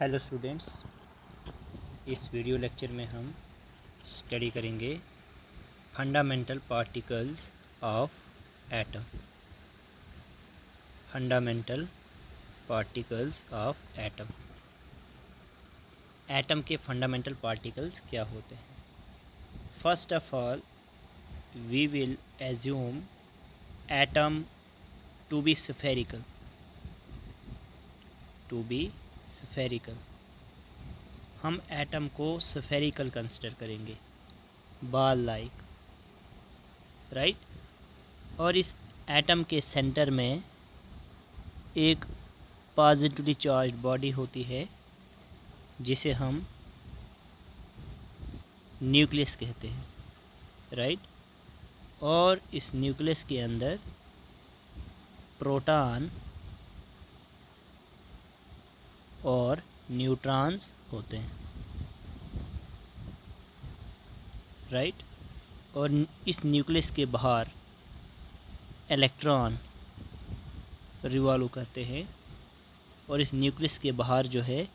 Hello students, इस video lecture में हम स्टडी करेंगे fundamental particles of atom. Fundamental particles of atom. Atom के फंडामेंटल पार्टिकल्स क्या होते हैं? First of all we will assume atom to be spherical. हम एटम को स्फेरिकल कंसिडर करेंगे, बॉल लाइक, राइट। और इस एटम के सेंटर में एक पॉजिटिवली चार्ज बॉडी होती है जिसे हम न्यूक्लियस कहते हैं, राइट। और इस न्यूक्लियस के अंदर प्रोटॉन और न्यूट्रॉन्स होते हैं, राइट। और इस न्यूक्लियस के बाहर इलेक्ट्रॉन रिवॉल्व करते हैं और इस न्यूक्लियस के बाहर जो है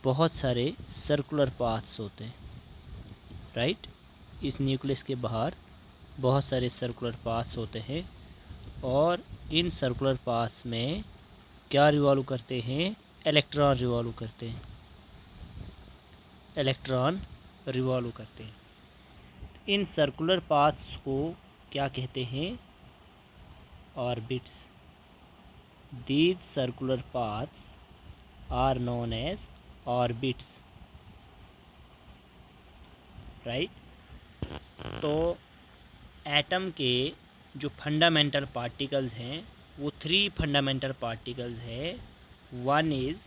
बहुत सारे सर्कुलर पाथ्स होते हैं, राइट। इस न्यूक्लियस के बाहर बहुत सारे सर्कुलर पाथ्स होते हैं और इन सर्कुलर पाथ्स में क्या रिवॉल्व करते हैं? इलेक्ट्रॉन रिवॉल्व करते हैं, इन सर्कुलर पाथ्स को क्या कहते हैं? Orbits. These circular paths are known as orbits, right. तो एटम के जो फंडामेंटल पार्टिकल्स हैं वो 3 फंडामेंटल पार्टिकल्स है। One is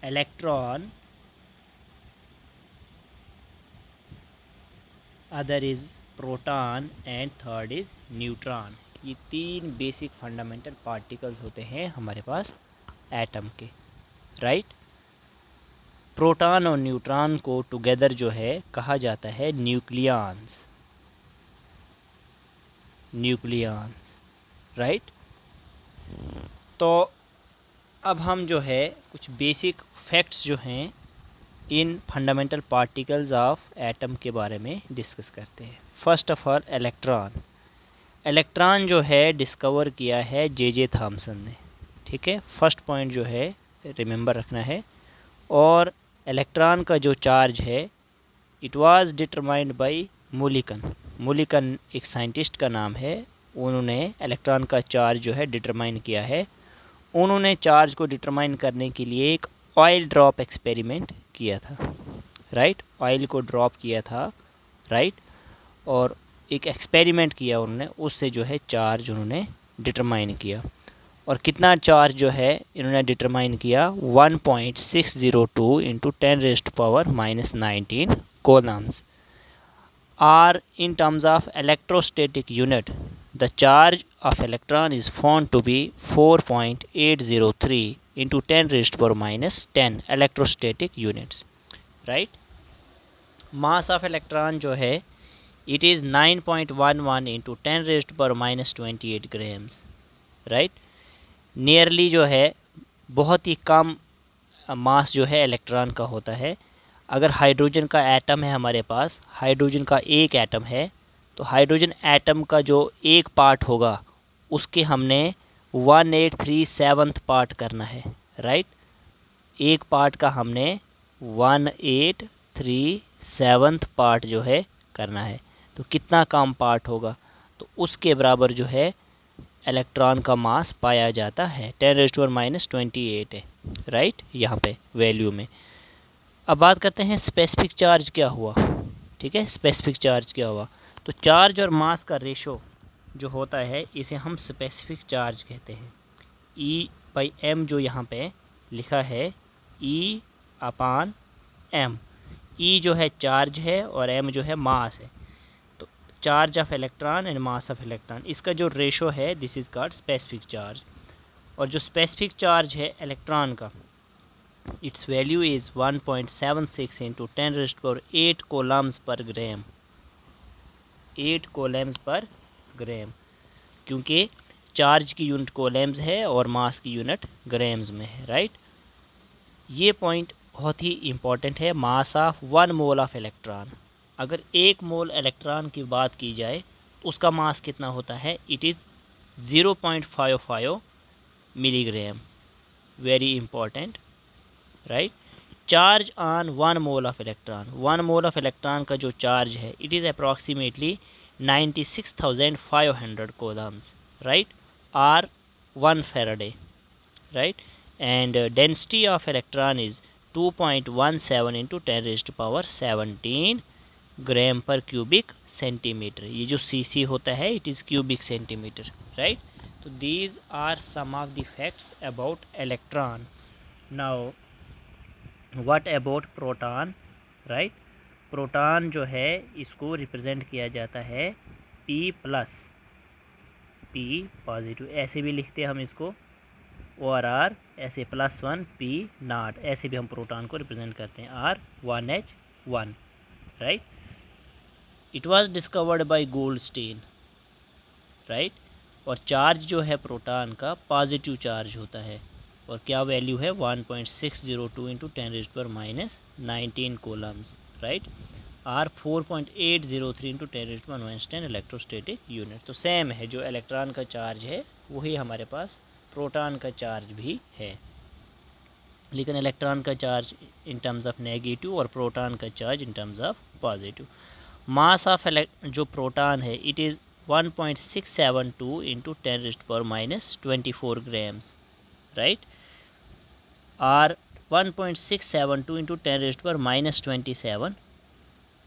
electron, other is proton and third is neutron. ये 3 बेसिक फंडामेंटल पार्टिकल्स होते हैं हमारे पास एटम के, राइट। प्रोटॉन और न्यूट्रॉन को टुगेदर जो है कहा जाता है न्यूक्लियॉन्स, राइट। तो अब हम जो है कुछ बेसिक फैक्ट्स जो हैं इन फंडामेंटल पार्टिकल्स ऑफ एटम के बारे में डिस्कस करते हैं। फर्स्ट ऑफ ऑल इलेक्ट्रॉन जो है डिस्कवर किया है जे थॉमसन ने, ठीक है। फर्स्ट पॉइंट जो है रिमेंबर रखना है। और इलेक्ट्रॉन का जो चार्ज है it was determined by Mulliken एक साइंटिस्ट का नाम है। उन्होंने इलेक्ट्रॉन का चार्ज जो है डिटरमाइन किया है। उन्होंने चार्ज को डिटरमाइन करने के लिए एक ऑयल ड्रॉप एक्सपेरिमेंट किया था, राइट। ऑयल को ड्रॉप किया था, राइट। और एक एक्सपेरिमेंट किया उन्होंने, उससे जो है चार्ज उन्होंने डिटरमाइन किया। और कितना चार्ज जो है इन्होंने डिटरमाइन किया? 1.602 × 10⁻⁻19 Coulomb's. Or in terms of electrostatic unit, the charge of electron is found to be 4.803 × 10⁻10 electrostatic units, right. Mass of electron जो है it is 9.11 × 10⁻28 grams, right. Nearly जो है बहुत ही कम मास जो है इलेक्ट्रॉन का होता है। अगर हाइड्रोजन का एटम है हमारे पास, हाइड्रोजन का एक एटम है, तो हाइड्रोजन एटम का जो एक पार्ट होगा उसके हमने 1/837 पार्ट करना है, राइट। एक पार्ट का हमने 1/837 पार्ट जो है करना है, तो कितना कम पार्ट होगा? तो उसके बराबर जो है इलेक्ट्रॉन का मास पाया जाता है, 10⁻28 है, राइट, यहाँ पे वैल्यू में। अब बात करते हैं स्पेसिफिक चार्ज क्या हुआ, ठीक है। स्पेसिफिक चार्ज क्या हुआ? तो चार्ज और मास का रेशो जो होता है इसे हम स्पेसिफिक चार्ज कहते हैं। E/m जो यहाँ पे लिखा है E/m। E जो है चार्ज है और m जो है मास है। तो charge of electron and mass of electron, इसका जो रेशो है this is called specific charge. और जो स्पेसिफिक चार्ज है इलेक्ट्रॉन का, its value is 1.76 × 10⁸ coulombs per gram, 8 coulombs per gram, क्योंकि चार्ज की यूनिट coulombs है और मास की यूनिट ग्राम्स में है, राइट। ये पॉइंट बहुत ही इम्पॉर्टेंट है, mass of 1 mole of electron. अगर 1 मोल इलेक्ट्रॉन की बात की जाए तो उसका मास कितना होता है, it is 0.55 milligram. Very important, right. Charge on 1 mole of electron, 1 mole of electron का जो चार्ज है it is approximately 96,500 coulombs, right, or 1 faraday, right, and density of electron is 2.17 into 10 raised to power 17 gram पर cubic centimetre. ये जो CC होता है it is cubic centimetre, right. तो these are some of the facts about electron. Now what about proton, right. Proton जो है इसको represent किया जाता है P प्लस, P पॉजिटिव, ऐसे भी लिखते हैं हम इसको, और आर ऐसे +1 P नॉट, ऐसे भी हम प्रोटॉन को रिप्रेजेंट करते हैं, R1H1, right. It was discovered by Goldstein, right. और चार्ज जो है प्रोटॉन का पॉजिटिव चार्ज होता है, और क्या वैल्यू है 1.602 into 10⁻⁻19 coulombs, right. Or 4.803 into 10⁻⁻10 electrostatic unit. तो सेम है, जो इलेक्ट्रॉन का चार्ज है वही हमारे पास प्रोटॉन का चार्ज भी है, लेकिन इलेक्ट्रॉन का charge in terms of negative और प्रोटॉन का charge in terms of positive. Mass of जो प्रोटॉन है it is 1.672 into 10⁻⁻24 grams, right, और 1.672 इंटू 10⁻⁻27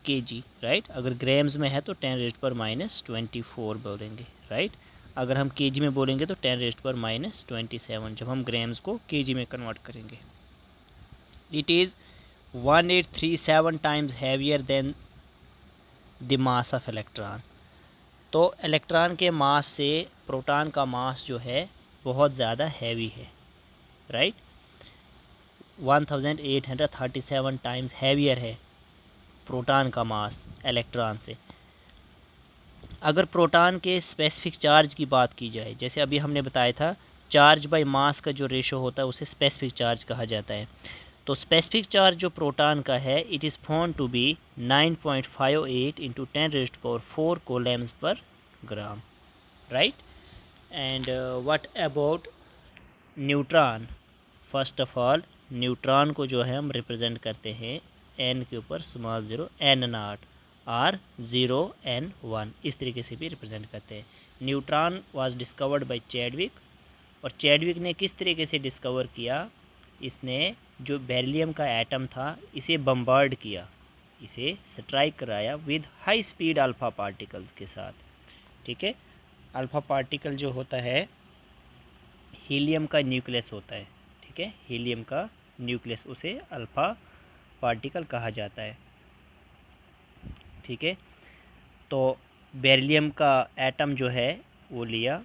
kg, राइट। अगर ग्राम्स में है तो 10⁻⁻24 बोलेंगे, राइट। अगर हम केजी में बोलेंगे तो 10⁻⁻27, जब हम ग्राम्स को केजी में कन्वर्ट करेंगे। It is 1837 times heavier than the mass of electron. तो इलेक्ट्रॉन के मास से प्रोटॉन का मास जो है बहुत ज़्यादा हैवी है, राइट। 1837 टाइम्स हैवियर है प्रोटॉन का मास इलेक्ट्रॉन से। अगर प्रोटॉन के स्पेसिफिक चार्ज की बात की जाए, जैसे अभी हमने बताया था चार्ज बाय मास का जो रेशो होता है उसे स्पेसिफिक चार्ज कहा जाता है। तो स्पेसिफिक चार्ज जो प्रोटॉन का है it is found to be 9.58 into 10⁻⁴ coulombs per gram, right. And what about neutron. First of all neutron को जो है हम रिप्रेजेंट करते हैं n के ऊपर स्मॉल 0 n0 और 0 n1, इस तरीके से भी रिप्रेजेंट करते हैं। Neutron was discovered by Chadwick, और चैडविक ने किस तरीके से डिस्कवर किया, इसने जो बेरिलियम का एटम था इसे बम्बार्ड किया, इसे स्ट्राइक कराया with high speed alpha particles के साथ, ठीक है। अल्फ़ा पार्टिकल जो होता है हीलियम का न्यूक्लियस होता है, ठीक है, हीलियम का न्यूक्लियस, उसे अल्फ़ा पार्टिकल कहा जाता है, ठीक है। तो बेरिलियम का एटम जो है वो लिया,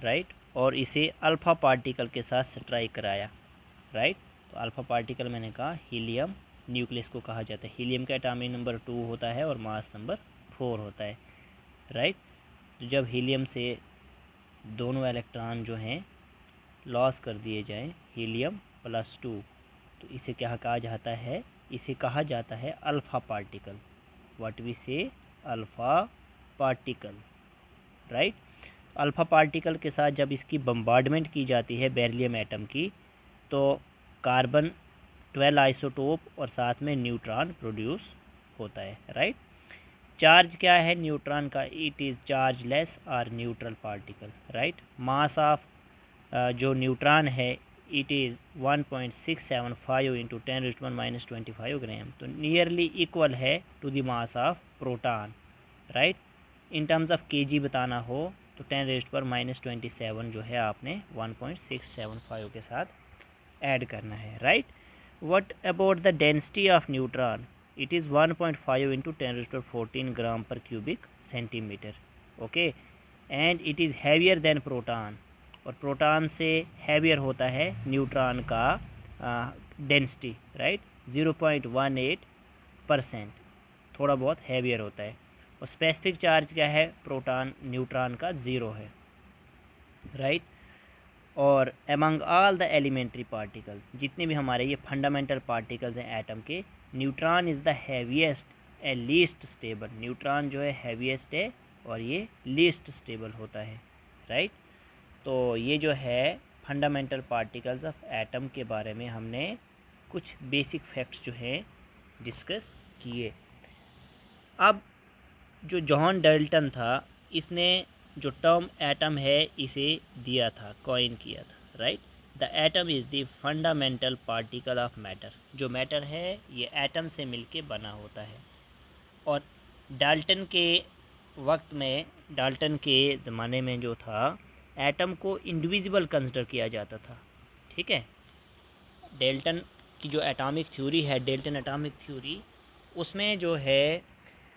राइट, और इसे अल्फ़ा पार्टिकल के साथ स्ट्राइक कराया, राइट। तो अल्फ़ा पार्टिकल मैंने कहा हीलियम न्यूक्लियस को कहा जाता है। हीलियम का एटॉमिक नंबर 2 होता है और मास नंबर 4 होता है, राइट। तो जब हीलियम से दोनों इलेक्ट्रॉन जो हैं लॉस कर दिए जाएं, हीलियम +2, तो इसे क्या कहा जाता है, इसे कहा जाता है अल्फ़ा पार्टिकल। व्हाट वी से, alpha particle, right. Alpha particle के साथ जब इसकी बम्बार्डमेंट की जाती है बेरिलियम एटम की, तो कार्बन 12 आइसोटोप और साथ में न्यूट्रॉन प्रोड्यूस होता है, राइट। चार्ज क्या है न्यूट्रॉन का, इट इज़ चार्जलेस और neutral particle, right. Mass of जो न्यूट्रॉन है इट इज़ 1.675 इंटू 10⁻⁻25 ग्राम, तो नियरली इक्वल है to the mass of proton, right. In terms of KG बताना हो तो 10⁻⁻27 जो है आपने 1.675 के साथ ऐड करना है, right. What about the density of neutron, it is 1.5 into 10⁻14 ग्राम पर cubic centimetre, okay. And it is heavier than proton, और प्रोटॉन से हैवियर होता है न्यूट्रॉन का डेंसिटी, राइट, 0.18%, थोड़ा बहुत हैवियर होता है। और स्पेसिफिक चार्ज क्या है प्रोटॉन न्यूट्रॉन का 0 है, राइट। और among all the elementary particles, जितने भी हमारे ये फंडामेंटल पार्टिकल्स हैं एटम के, neutron is the heaviest and least stable. Neutron जो है हैवीएस्ट है और ये लीस्ट स्टेबल होता है, राइट। तो ये जो है फंडामेंटल पार्टिकल्स ऑफ एटम के बारे में हमने कुछ बेसिक फैक्ट्स जो हैं डिस्कस किए। अब जो जॉन डाल्टन था, इसने जो टर्म एटम है इसे दिया था, कॉइन किया था, right. The atom is the fundamental particle of matter. जो मैटर है ये एटम से मिलके बना होता है। और डाल्टन के वक्त में, डाल्टन के ज़माने में जो था, एटम को इंडिविजुअल कंसिडर किया जाता था, ठीक है। डाल्टन की जो एटॉमिक थ्योरी है, डाल्टन एटॉमिक थ्योरी, उसमें जो है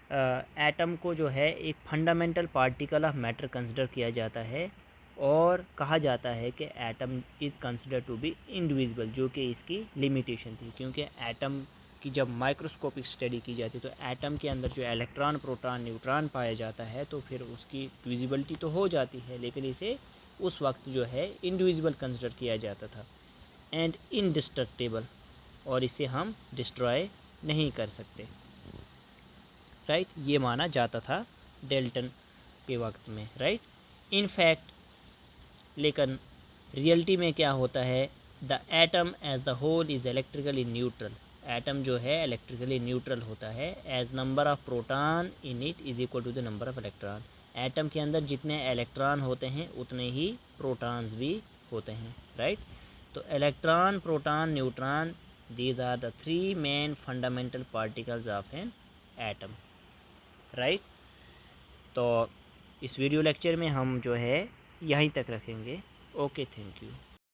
एटम को जो है एक fundamental particle of matter consider किया जाता है और कहा जाता है कि atom is consider to be individual, जो कि इसकी लिमिटेशन थी। क्योंकि एटम की जब माइक्रोस्कोपिक स्टडी की जाती है तो एटम के अंदर जो इलेक्ट्रॉन, प्रोटॉन, न्यूट्रॉन पाया जाता है, तो फिर उसकी डिविजिबिलिटी तो हो जाती है, लेकिन इसे उस वक्त जो है इंडिविजुअल कंसिडर किया जाता था एंड इनडिस्ट्रक्टेबल, और इसे हम डिस्ट्रॉय नहीं कर सकते, राइट। ये माना जाता था डाल्टन के वक्त में, राइट। इनफैक्ट लेकिन रियलिटी में क्या होता है, the atom as the whole is electrically neutral. Atom जो है इलेक्ट्रिकली न्यूट्रल होता है, as number of proton in it is equal to the number of electron. Atom के अंदर जितने इलेक्ट्रॉन होते हैं उतने ही प्रोटॉन्स भी होते हैं, राइट। तो electron, proton, neutron, these are the three main fundamental particles of an atom, right. तो इस वीडियो लेक्चर में हम जो है यहीं तक रखेंगे। Okay, thank you.